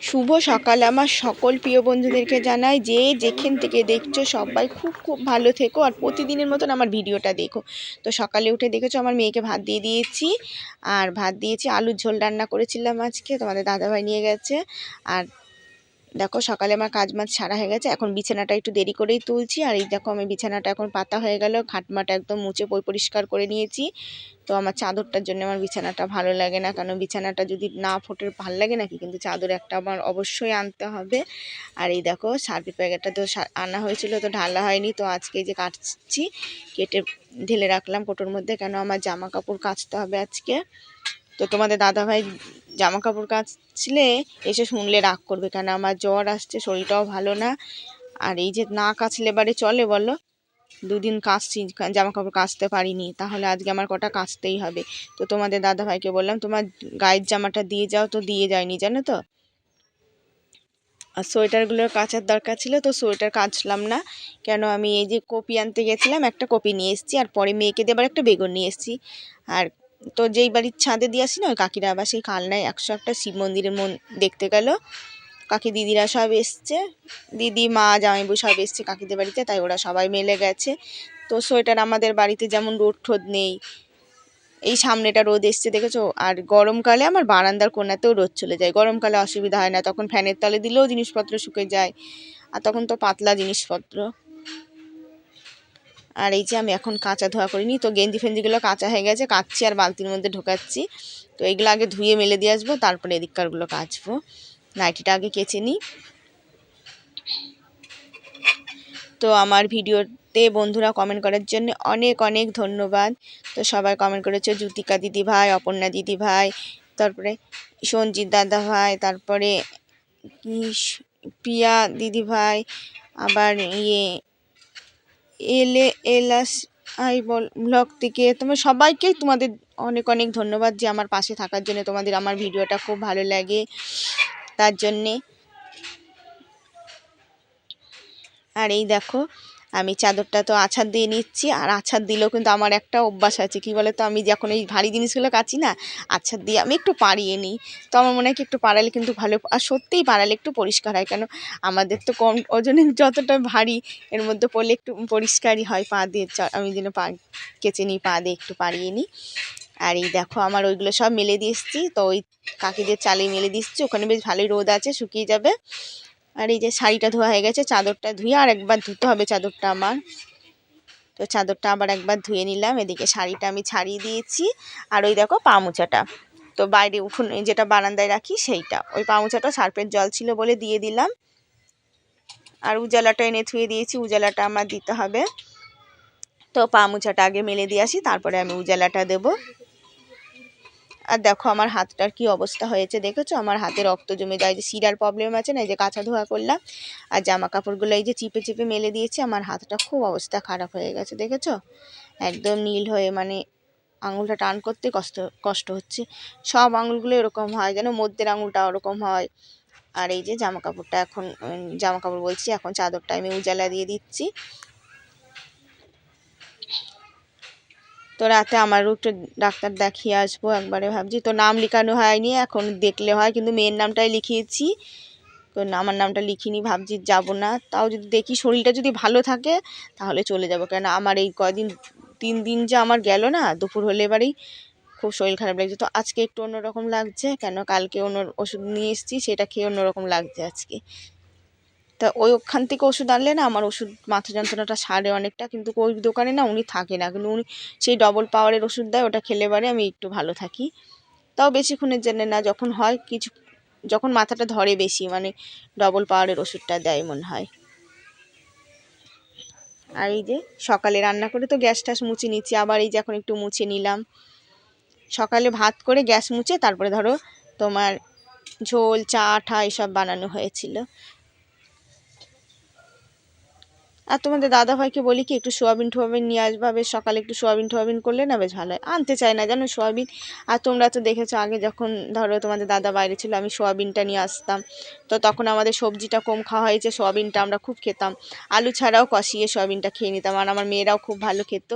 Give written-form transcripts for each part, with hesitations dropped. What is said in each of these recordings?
শুভ সকাল আমার সকল প্রিয় বন্ধুদেরকে জানাই, যে যেখান থেকে দেখছো সবাই খুব খুব ভালো থেকো আর প্রতিদিনের মতন আমার ভিডিওটা দেখো। তো সকালে উঠে দেখেছো আমার মেয়েকে ভাত দিয়ে দিয়েছি, আর ভাত দিয়েছি, আলুর ঝোল রান্না করেছিলাম আজকে, তোমাদের দাদাভাই নিয়ে গেছে। আর দেখো সকালে আমার কাজ মাছ সারা হয়ে গেছে, এখন বিছানাটা একটু দেরি করেই তুলছি। আর এই দেখো আমি বিছানাটা এখন পাতা হয়ে গেল, খাটমাটা একদম মুছে পরিষ্কার করে নিয়েছি। তো আমার চাদরটার জন্য আমার বিছানাটা ভালো লাগে না, কারণ বিছানাটা যদি না ফোটে ভালো লাগে নাকি, কিন্তু চাদর একটা আমার অবশ্যই আনতে হবে। আর এই দেখো সার্ফের প্যাকেটটা তো আনা হয়েছিল, তো ঢালা হয়নি, তো আজকে যে কাটছি, কেটে ঢেলে রাখলাম কোটোর মধ্যে, কেন আমার জামা কাপড় কাচতে হবে আজকে। তো তোমাদের দাদাভাই জামা কাপড় কাচলে এসে শুনলে রাগ করবে, কেন আমার জ্বর আসছে, শরীরটাও ভালো না। আর এই যে না কাচলে বারে চলে বলো, দুদিন কাচছি জামা কাপড় কাচতে পারিনি, তাহলে আজকে আমার কটা কাচতেই হবে। তো তোমাদের দাদাভাইকে বললাম তোমার গায়ের জামাটা দিয়ে যাও, তো দিয়ে যায়নি জানো তো। আর সোয়েটারগুলোর কাচার দরকার ছিল, তো সোয়েটার কাচলাম না, কেন আমি এই যে কপি আনতে গেছিলাম, একটা কপি নিয়ে এসেছি, আর পরে মেয়েকে দেবার একটা বেগুন নিয়ে এসেছি। আর তো যেই বাড়ির ছাদে দিয়ে আসি না, ওই কাকিরা আবার সেই কালনায় 101টা শিব মন্দিরের দেখতে গেল, কাকি দিদিরা সব এসছে, দিদি মা জামাইবু সব এসছে কাকিদের বাড়িতে, তাই ওরা সবাই মিলে গেছে। তো সোয়েটার আমাদের বাড়িতে যেমন রোদ ঠোদ নেই, এই সামনেটা রোদ এসছে দেখেছো। আর গরমকালে আমার বারান্দার কোণাতেও রোদ চলে যায়, গরমকালে অসুবিধা হয় না, তখন ফ্যানের তলে দিলেও জিনিসপত্র শুকে যায়, আর তখন তো পাতলা জিনিসপত্র। আর এই যে আমি এখন কাঁচা ধোয়া করিনি, তো গেঞ্জি ফেঞ্জিগুলো কাঁচা হয়ে গেছে, কাচ্ছি আর বালতির মধ্যে ঢোকাচ্ছি। তো এইগুলো আগে ধুয়ে মেলে দিয়ে আসবো, তারপরে এদিককারগুলো কাচবো। নাইটিটা আগে কেচে নিই। তো আমার ভিডিওতে বন্ধুরা কমেন্ট করার জন্য অনেক অনেক ধন্যবাদ। তো সবাই কমেন্ট করেছে, জ্যোতিকা দিদি ভাই, অপর্ণা দিদি ভাই, তারপরে সঞ্জিত দাদা ভাই, তারপরে প্রিয়া দিদি ভাই, আবার এলাস আই ব্লগ থেকে, তোমার সবাইকেই তোমাদের অনেক অনেক ধন্যবাদ যে আমার পাশে থাকার জন্য, তোমাদের আমার ভিডিওটা খুব ভালো লাগে তার জন্যে। আর এই দেখো আমি চাদরটা তো আছাড় দিয়ে নিচ্ছি, আর আছাড় দিলেও কিন্তু আমার একটা অভ্যাস আছে, কি বলে তো, আমি যখন এই ভারী জিনিসগুলো কাচি না, আছাড় দিয়ে আমি একটু পাড়িয়ে নিই। তো আমার মনে হয় কি একটু পাড়ালে কিন্তু ভালো, আর সত্যিই পাড়ালে একটু পরিষ্কার হয়, কেন আমাদের তো কম ওজনে যতটা ভারী, এর মধ্যে পড়লে একটু পরিষ্কারই হয়। পা দিয়ে আমি যেন পা কেচে নিই, পা দিয়ে একটু পাড়িয়ে নিই। আর এই দেখো আমার ওইগুলো সব মেলে দিয়ে এসেছি, তো ওই কাকিদের চালে মেলে দিচ্ছি, ওখানে বেশ ভালোই রোদ আছে, শুকিয়ে যাবে। আর এই যে শাড়িটা ধোয়া হয়ে গেছে, চাদরটা ধুয়ে আর একবার ধুতে হবে চাদরটা আমার। তো চাদরটা আবার একবার ধুয়ে নিলাম, এদিকে শাড়িটা আমি ছাড়িয়ে দিয়েছি। আর ওই দেখো পা মোছাটা, তো বাইরে উঠোন যেটা বারান্দায় রাখি সেইটা, ওই পা মোছাটা সার্ফের জল ছিল বলে দিয়ে দিলাম। আর উজালাটা এনে ধুয়ে দিয়েছি, উজালাটা আমার দিতে হবে। তো পা মোছাটা আগে মেলে দিয়ে আসি, তারপরে আমি উজালাটা দেবো। আর দেখো আমার হাতটার কি অবস্থা হয়েছে দেখেছো, আমার হাতে রক্ত জমে যায়, যে শিরার প্রবলেম আছে না, এই যে কাঁচা ধোয়া করলাম, আর জামা কাপড়গুলো এই যে চিপে চিপে মেলে দিয়েছি, আমার হাতটা খুব অবস্থা খারাপ হয়ে গেছে দেখেছো, একদম নীল হয়ে, মানে আঙুলটা টান করতে কষ্ট কষ্ট হচ্ছে। সব আঙুলগুলো এরকম হয়, যেন মধ্যের আঙুলটা ওরকম হয়। আর এই যে জামা কাপড়টা এখন, জামা কাপড় বলছি, এখন চাদরটা আমি উজালা দিয়ে দিচ্ছি। তো রাতে আমারও একটু ডাক্তার দেখিয়ে আসবো একবারে ভাবছি, তো নাম লেখানো হয়নি, এখন দেখলে হয়, কিন্তু মেয়ের নামটাই লিখিয়েছি, তো আমার নামটা লিখিনি, ভাবছি যাব না, তাও যদি দেখি শরীরটা যদি ভালো থাকে তাহলে চলে যাব, কেন আমার এই কদিন 3 দিন যা আমার গেল না, দুপুর হলে এবারেই খুব শরীর খারাপ লাগছে। তো আজকে একটু অন্যরকম লাগছে, কেন কালকে অন্য ওষুধ নিয়ে এসেছি, সেটা খেয়ে অন্যরকম লাগছে আজকে। তা ওখান থেকে ওষুধ আনলে না আমার ওষুধ মাথা যন্ত্রণাটা সারে অনেকটা, কিন্তু ওই দোকানে না উনি থাকে না, কিন্তু উনি সেই ডবল পাওয়ারের ওষুধ দেয়, ওটা খেলে বারে আমি একটু ভালো থাকি, তাও বেশিক্ষণের জন্য না, যখন হয় কিছু, যখন মাথাটা ধরে বেশি, মানে ডবল পাওয়ারের ওষুধটা দেয় মনে হয়। আর এই যে সকালে রান্না করে তো গ্যাস ট্যাস মুছে নিচ্ছি, আবার এই যে এখন একটু মুছে নিলাম। সকালে ভাত করে গ্যাস মুছে তারপরে ধরো তোমার ঝোল চা ঠা এসব বানানো হয়েছিল। আর তোমাদের দাদাভাইকে বলি কি একটু সোয়াবিন টোয়াবিন নিয়ে আসবা, বেশ সকালে একটু সোয়াবিন টোয়াবিন করলে না বেশ ভালো হয়, আনতে চায় না জানো সোয়াবিন। আর তোমরা তো দেখেছো আগে যখন ধরো তোমাদের দাদা বাইরে ছিল, আমি সোয়াবিনটা নিয়ে আসতাম, তো তখন আমাদের সবজিটা কম খাওয়া হয়েছে, সোয়াবিনটা আমরা খুব খেতাম, আলু ছাড়াও কষিয়ে সোয়াবিনটা খেয়ে নিতাম, আর আমার মেয়েরাও খুব ভালো খেত।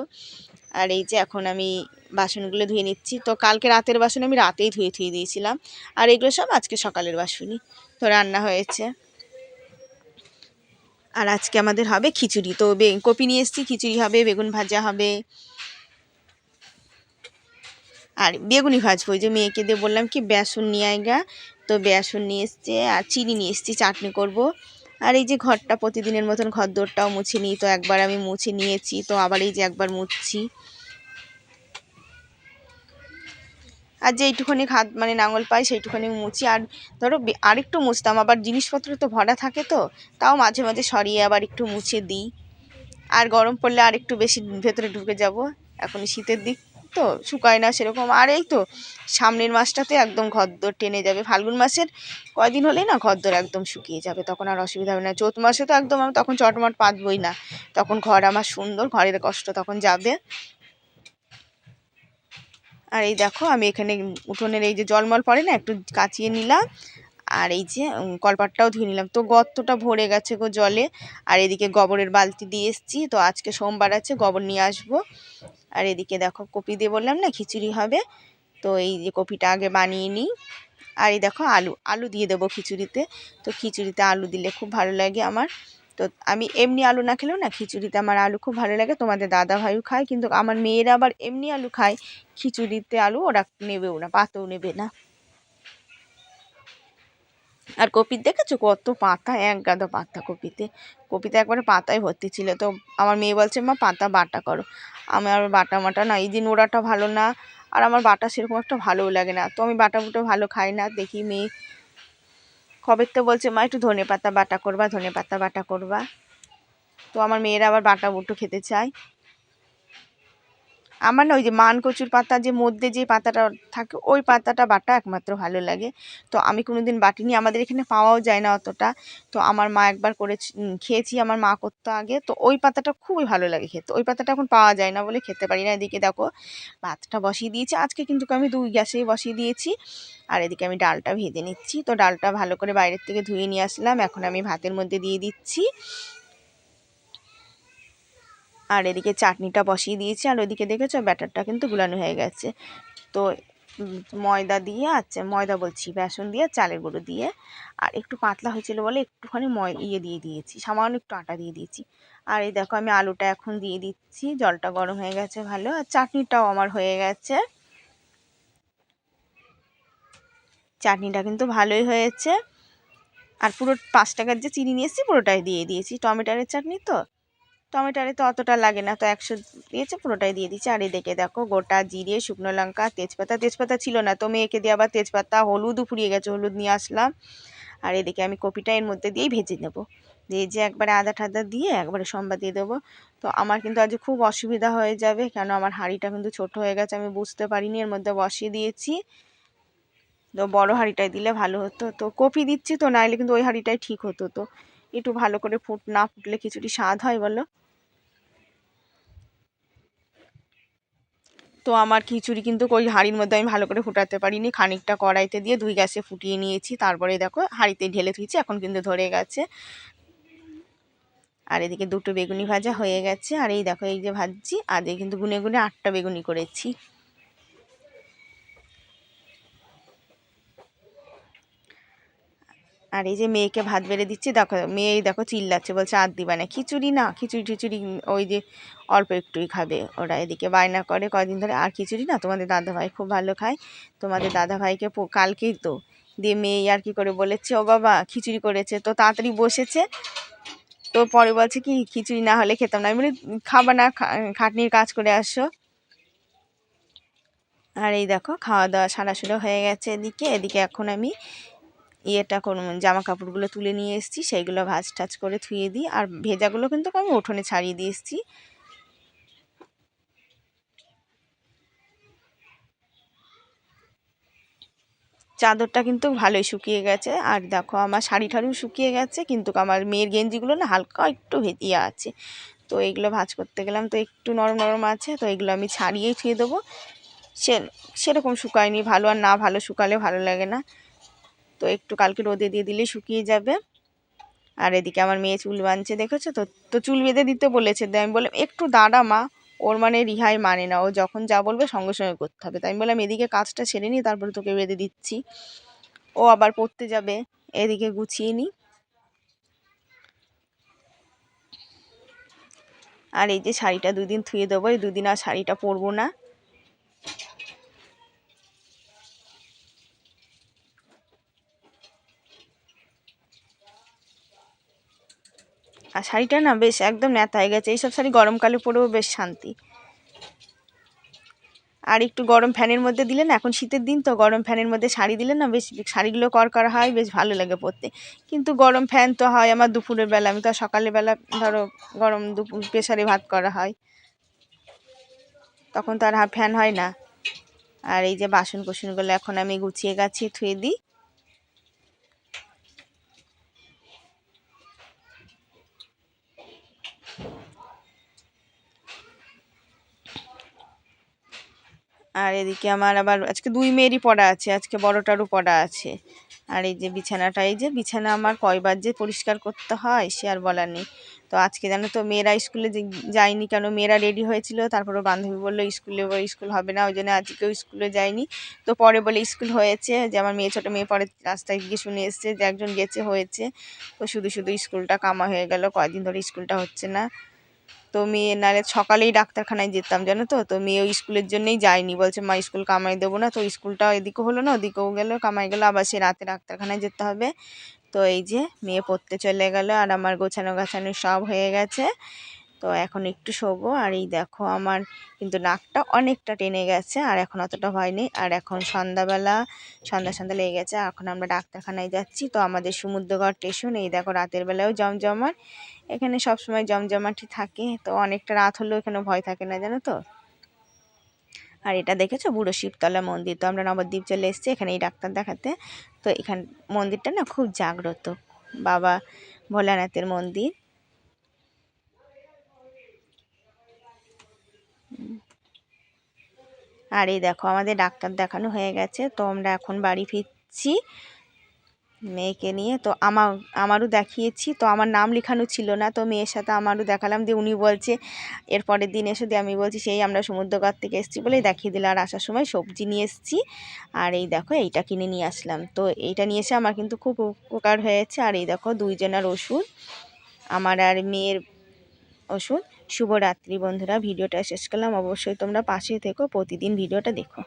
আর এই যে এখন আমি বাসনগুলো ধুয়ে নিচ্ছি। তো কালকে রাতের বাসন আমি রাতেই ধুয়ে দিয়েছিলাম, আর এগুলো সব আজকে সকালের বাসনই। তো রান্না হয়েছে, আর আজকে আমাদের হবে খিচুড়ি। তো কপি নিয়ে এসেছি, খিচুড়ি হবে, বেগুন ভাজা হবে, আর বেগুনি ভাজবো। ওই যে মেয়েকে দিয়ে বললাম কি বেসন নিয়ে আয়গা, তো বেসন নিয়ে এসছে, আর চিনি নিয়ে এসছি, চাটনি করব। আর এই যে ঘরটা প্রতিদিনের মতন ঘরদোরটাও মুছে নিই, তো একবার আমি মুছে নিয়েছি, তো আবার এই যে একবার মুছছি। আর যেইটুখানি মানে নাঙল পাই সেইটুখানি মুছি। আর ধরো আরেকটু মুছতাম, আবার জিনিসপত্র তো ভরা থাকে, তো তাও মাঝে মাঝে সরিয়ে আবার একটু মুছে দিই। আর গরম পড়লে আর একটু বেশি ভেতরে ঢুকে যাব, এখন শীতের দিক তো শুকায় না সেরকম। আর এই তো সামনের মাসটাতে একদম ঘরদোর টেনে যাবে, ফাল্গুন মাসের কয়দিন হলেই না ঘরদোর একদম শুকিয়ে যাবে, তখন আর অসুবিধা হবে না। চৈত মাসে তো একদম আমি তখন চটমট পাতবই না, তখন ঘর আমার সুন্দর, ঘরের কষ্ট তখন যাবে। আর এই দেখো আমি এখানে উঠোনের এই যে জলমল পড়ে না, একটু কাচিয়ে নিলাম, আর এই যে কলপাটটাও ধুয়ে নিলাম। তো গর্তটা ভরে গেছে গো জলে। আর এদিকে গোবরের বালতি দিয়ে এসছি, তো আজকে সোমবার আছে, গোবর নিয়ে আসবো। আর এদিকে দেখো কপি দিয়ে বললাম না খিচুড়ি হবে, তো এই যে কপিটা আগে বানিয়ে নিই। আর এই দেখো আলু আলু দিয়ে দেবো খিচুড়িতে। তো খিচুড়িতে আলু দিলে খুব ভালো লাগে আমার। তো আমি এমনি আলু না খেলেও না খিচুড়িতে আমার আলু খুব ভালো লাগে। তোমাদের দাদা ভাইও খায়, কিন্তু আমার মেয়েরা আবার এমনি আলু খায়, খিচুড়িতে আলু ওরা নেবেও না, পাতেও নেবে না। আর কপির দেখেছো কত পাতা, এক গাদা পাতা কপিতে, কপিতে একবারে পাতায় ভর্তি ছিল। তো আমার মেয়ে বলছে মা পাতা বাটা করো, আমার বাটা মাটা না, এই যে নোড়াটা ভালো না, আর আমার বাটা সেরকম একটা ভালোও লাগে না, তো আমি বাটা বুটো ভালো খাই না। দেখি মেয়ে কবের তো বলছে মা একটু ধনে পাতা বাটা করবা, ধনে পাতা বাটা করবা। তো আমার মেয়েরা আবার বাটা বুটো খেতে চায়। আমার না ওই যে মান কচুর পাতা যে মধ্যে যে পাতাটা থাকে, ওই পাতাটা বাটা একমাত্র ভালো লাগে। তো আমি কোনোদিন বাটিনি, আমাদের এখানে পাওয়াও যায় না অতটা। তো আমার মা একবার করে খেয়েছি, আমার মা করতো আগে, তো ওই পাতাটা খুবই ভালো লাগে খেতে। ওই পাতাটা এখন পাওয়া যায় না বলে খেতে পারি না। এদিকে দেখো ভাতটা বসিয়ে দিয়েছি, আজকে কিন্তু আমি 2 গ্যাসেই বসিয়ে দিয়েছি। আর এদিকে আমি ডালটা ভেজে নিচ্ছি। তো ডালটা ভালো করে বাইরের থেকে ধুয়ে নিয়ে আসলাম, এখন আমি ভাতের মধ্যে দিয়ে দিচ্ছি। আর এদিকে চাটনিটা বসিয়ে দিয়েছি। আর ওইদিকে দেখেছো ব্যাটারটা কিন্তু গুলানো হয়ে গেছে। তো ময়দা দিয়ে, আচ্ছা ময়দা বলছি, বেসন দিয়ে চালের গুঁড়ো দিয়ে, আর একটু পাতলা হয়েছিল বলে একটুখানি দিয়ে দিয়েছি, সামান্য একটু আটা দিয়ে দিয়েছি। আর এই দেখো আমি আলুটা এখন দিয়ে দিচ্ছি, জলটা গরম হয়ে গেছে ভালো। আর চাটনিটাও আমার হয়ে গেছে, চাটনিটা কিন্তু ভালোই হয়েছে। আর পুরো 5 টাকার যে চিনি নিয়ে এসেছি পুরোটাই দিয়ে দিয়েছি, টমেটোর চাটনি তো, টমেটোরে তো অতটা লাগে না, তো 100 দিয়েছে, পুরোটাই দিয়ে দিচ্ছে। আর এদিকে দেখো গোটা জিরে, শুকনো লঙ্কা, তেজপাতা, তেজপাতা ছিল না, তো মেয়েকে দিয়ে আবার তেজপাতা, হলুদও ফুরিয়ে গেছে, হলুদ নিয়ে আসলাম। আর এদিকে আমি কপিটা এর মধ্যে দিয়েই ভেজে নেব, দিয়ে যে একবারে আদা ঠাদা দিয়ে একবারে সম্বাদ দিয়ে দেবো। তো আমার কিন্তু আজ খুব অসুবিধা হয়ে যাবে, কেন আমার হাঁড়িটা কিন্তু ছোট হয়ে গেছে, আমি বুঝতে পারিনি, এর মধ্যে বসিয়ে দিয়েছি। তো বড় হাঁড়িটায় দিলে ভালো হতো, তো কপি দিচ্ছি তো, নাইলে কিন্তু ওই হাঁড়িটাই ঠিক হতো। তো একটু ভালো করে না ফুটলে খিচুড়ি স্বাদ হয় বলো। তো আমার খিচুড়ি কিন্তু ওই হাঁড়ির মধ্যে আমি ভালো করে ফুটাতে পারিনি, খানিকটা কড়াইতে দিয়ে 2 গ্যাসে ফুটিয়ে নিয়েছি, তারপরে দেখো হাঁড়িতে ঢেলে থুয়েছি, এখন কিন্তু ধরে গেছে। আর এদিকে 2টো বেগুনি ভাজা হয়ে গেছে। আর এই দেখো এই যে ভাজছি, আর এই কিন্তু গুনে গুনে 8টা বেগুনি করেছি। আর এই যে মেয়েকে ভাত বেড়ে দিচ্ছি, দেখো মেয়ে দেখো চিল্লাচ্ছে, বলছে আর দিবা না খিচুড়ি, না খিচুড়ি টিচুড়ি ওই যে অল্প একটুই খাবে ওরা, এদিকে বায়না করে কয়দিন ধরে, আর খিচুড়ি না তোমাদের দাদাভাই খুব ভালো খায়। তোমাদের দাদাভাইকে কালকেই তো দিয়ে মেয়ে আর কি করে বলেছে ও বাবা খিচুড়ি করেছে, তো তাড়াতাড়ি বসেছে, তো পরে বলছে কি খিচুড়ি না হলে খেতাম না। আমি বলি খাবা না, খাটনির কাজ করে আসো। আর এই দেখো খাওয়া দাওয়া সারাসুরা হয়ে গেছে। এদিকে এদিকে এখন আমি ইয়েটা জামা কাপড়গুলো তুলে নিয়ে এসেছি, সেইগুলো ভাজ টাজ করে ধুয়ে দিই। আর ভেজাগুলো কিন্তু আমি উঠোনে ছাড়িয়ে দিয়ে এসেছি। চাদরটা কিন্তু ভালোই শুকিয়ে গেছে। আর দেখো আমার শাড়ি ঠাড়িও শুকিয়ে গেছে, কিন্তু আমার মেয়ের গেঞ্জিগুলো না হালকা একটু ভেজিয়ে আছে, তো এইগুলো ভাজ করতে গেলাম, তো একটু নরম নরম আছে, তো এগুলো আমি ছাড়িয়েই ধুয়ে দেবো। সে সেরকম শুকায়নি ভালো, আর না ভালো শুকালে ভালো লাগে না, তো একটু কালকে রোদে দিয়ে দিলেই শুকিয়ে যাবে। আর এদিকে আমার মেয়ে চুল বাঁধছে দেখেছো তো, তো চুল বেঁধে দিতে বলেছে, আমি বললাম একটু দাঁড়া মা, ওর মানে রিহাই মানে না, ও যখন যা বলবে সঙ্গে সঙ্গে করতে হবে। তাই আমি বললাম এদিকে কাজটা সেরে নিই, তারপরে তোকে বেঁধে দিচ্ছি। ও আবার পড়তে যাবে, এদিকে গুছিয়ে নিই। আর এই যে শাড়িটা 2 দিন ধুয়ে দেবো, এই 2 দিন আর শাড়িটা পরবো না। আর শাড়িটা না বেশ একদম ন্যাতা হয়ে গেছে, এইসব শাড়ি গরমকালে পরেও বেশ শান্তি। আর একটু গরম ফ্যানের মধ্যে দিলে না, এখন শীতের দিন তো, গরম ফ্যানের মধ্যে শাড়ি দিলে না বেশ শাড়িগুলো কড়কড়া হয়, বেশ ভালো লাগে পরতে। কিন্তু গরম ফ্যান তো হয় আমার দুপুরের বেলা, আমি তো সকালের বেলা ধরো গরম দুপুর প্রেসারে ভাত করা হয়, তখন তো আর ফ্যান হয় না। আর এই যে বাসন কোসনগুলো এখন আমি গুছিয়ে গাছিয়ে ধুয়ে দিই। আর এদিকে আমার আবার আজকে 2 মেয়েরই পড়া আছে, আজকে বড়টারও পড়া আছে। আর এই যে বিছানাটা, এই যে বিছানা আমার কয়বার যে পরিষ্কার করতে হয় সে আর বলার নেই। তো আজকে জানো তো মেয়েরা স্কুলে যায়নি, কেন মেয়েরা রেডি হয়েছিল, তারপরে বান্ধবী বললো স্কুল হবে না, ওই জন্য আজকেও স্কুলে যায়নি। তো পরে বলে স্কুল হয়েছে, যে আমার মেয়ে ছোটো মেয়ে পরে রাস্তায় গিয়ে শুনে এসছে যে একজন গেছে হয়েছে। তো শুধু শুধু স্কুলটা কামা হয়ে গেল, কয়দিন ধরে স্কুলটা হচ্ছে না। তো মেয়ে নাহলে সকালেই ডাক্তারখানায় যেতাম জানো তো, তো মেয়ে ওই স্কুলের জন্যই যায়নি, বলছে মা স্কুল কামাই দেবো না। তো স্কুলটা এদিকেও হলো না, ওদিকেও গেলো, কামাই গেলো, আবার সে রাতে ডাক্তারখানায় যেতে হবে। তো এই যে মেয়ে পড়তে চলে গেল, আর আমার গোছানো গাছানো সব হয়ে গেছে। তো এখন একটু শোবো। আর এই দেখো আমার কিন্তু নাকটা অনেকটা টেনে গেছে, আর এখন অতটা ভয় নেই। আর এখন সন্ধ্যা সন্ধ্যা লেগে গেছে, এখন আমরা ডাক্তারখানায় যাচ্ছি। তো আমাদের সমুদ্রগড় স্টেশন, এই দেখো রাতের বেলাও জমজমাট, এখানে সবসময় জমজমাটি থাকে। তো অনেকটা রাত হলেও এখানে ভয় থাকে না জানো তো। আর এটা দেখেছো বুড়ো শিবতলা মন্দির, তো আমরা নবদ্বীপ চলে এসেছি এখানে এই ডাক্তার দেখাতে। তো এখানে মন্দিরটা না খুব জাগ্রত, বাবা ভোলানাথের মন্দির। আর এই দেখো আমাদের ডাক্তার দেখানো হয়ে গেছে, তো আমরা এখন বাড়ি ফিরছি মেয়েকে নিয়ে। তো আমারও দেখিয়েছি, তো আমার নাম লেখানো ছিল না, তো মেয়ের সাথে আমারও দেখালাম, দিয়ে উনি বলছে এর পরের দিন এসে, দিয়ে আমি বলছি সেই আমরা সমুদ্রগড় থেকে এসেছি বলেই দেখিয়ে দিল। আর আসার সময় সবজি নিয়ে এসেছি, আর এই দেখো এইটা কিনে নিয়ে আসলাম। তো এইটা নিয়ে এসে আমার কিন্তু খুব উপকার হয়েছে। আর এই দেখো 2 জনের ওষুধ, আমার আর মেয়ের ওষুধ। শুভরাত্রি বন্ধুরা, ভিডিওটা শেষ করলাম, অবশ্যই তোমরা পাশে থেকো, প্রতিদিন ভিডিওটা দেখো।